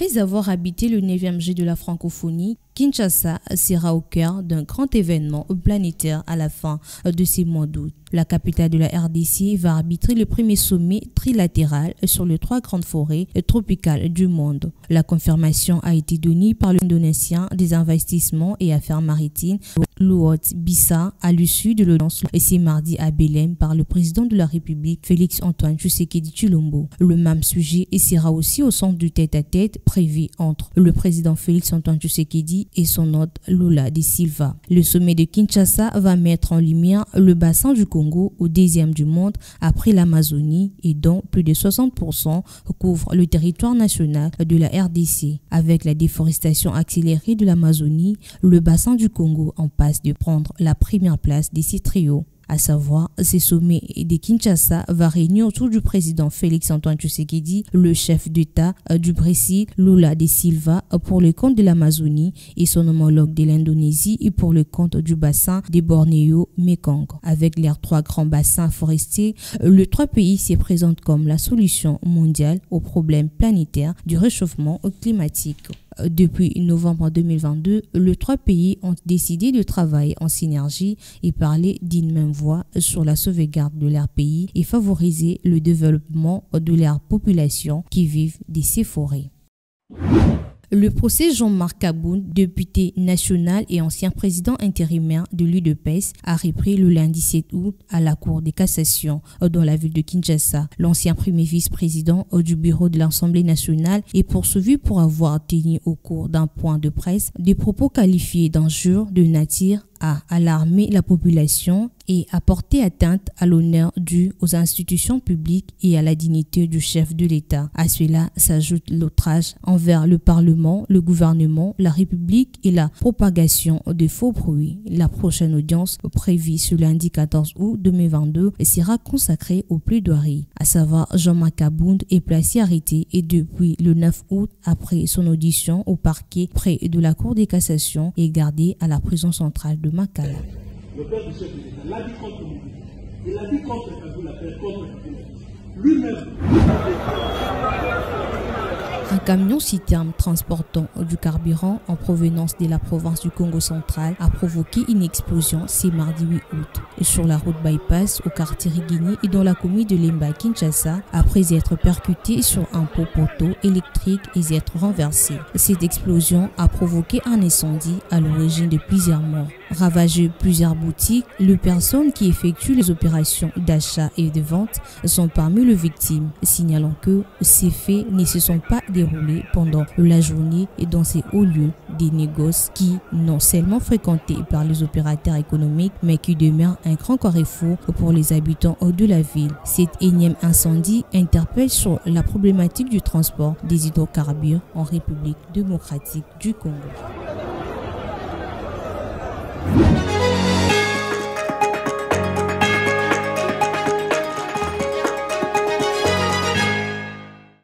Après avoir habité le 9e G de la francophonie, Kinshasa sera au cœur d'un grand événement planétaire à la fin de ces mois d'août. La capitale de la RDC va arbitrer le premier sommet trilatéral sur les 3 grandes forêts tropicales du monde. La confirmation a été donnée par l'Indonésien des investissements et affaires maritimes, Luhut Binsar, à l'issue de l'audience ce mardi à Belém par le président de la République, Félix Antoine Tshisekedi Tshilombo. Le même sujet sera aussi au centre du tête-à-tête prévu entre le président Félix Antoine Tshisekedi et son hôte Lula da Silva. Le sommet de Kinshasa va mettre en lumière le bassin du Congo, au 10e du monde après l'Amazonie, et dont plus de 60% couvrent le territoire national de la RDC. Avec la déforestation accélérée de l'Amazonie, le bassin du Congo en passe de prendre la première place de ces trios. À savoir, ce sommet de Kinshasa va réunir autour du président Félix Antoine Tshisekedi, le chef d'État du Brésil, Lula da Silva, pour le compte de l'Amazonie, et son homologue de l'Indonésie pour le compte du bassin des Bornéo-Mekong. Avec leurs 3 grands bassins forestiers, les 3 pays se présentent comme la solution mondiale aux problèmes planétaires du réchauffement climatique. Depuis novembre 2022, les 3 pays ont décidé de travailler en synergie et parler d'une même voix sur la sauvegarde de leur pays et favoriser le développement de leur population qui vivent de ces forêts. Le procès Jean-Marc Aboun, député national et ancien président intérimaire de l'UDPS, a repris le lundi 7 août à la Cour de cassation dans la ville de Kinshasa. L'ancien premier vice-président du bureau de l'Assemblée nationale est poursuivi pour avoir tenu au cours d'un point de presse des propos qualifiés d'injures de nature à alarmer la population et à porter atteinte à l'honneur dû aux institutions publiques et à la dignité du chef de l'État. À cela s'ajoute l'outrage envers le Parlement, le gouvernement, la République et la propagation de faux bruits. La prochaine audience prévue ce lundi 14 août 2022 sera consacrée aux plaidoiries. À savoir, Jean-Marc Aboun est placé arrêté et depuis le 9 août, après son audition au parquet près de la Cour de cassation, est gardé à la prison centrale de Makala. Le père du chef de l'État l'a dit contre lui. Il a dit contre Kaboul, lui-même. Un camion-citerne transportant du carburant en provenance de la province du Congo central a provoqué une explosion ce mardi 8 août sur la route bypass au quartier Rigini et dans la commune de Lemba, Kinshasa, après être percuté sur un poteau électrique et être renversé. Cette explosion a provoqué un incendie à l'origine de plusieurs morts. Ravagé plusieurs boutiques, les personnes qui effectuent les opérations d'achat et de vente sont parmi les victimes, signalant que ces faits ne se sont pas déroulés pendant la journée et dans ces hauts lieux des négoces qui non seulement fréquentés par les opérateurs économiques mais qui demeurent un grand carrefour pour les habitants de la ville. Cet énième incendie interpelle sur la problématique du transport des hydrocarbures en République démocratique du Congo.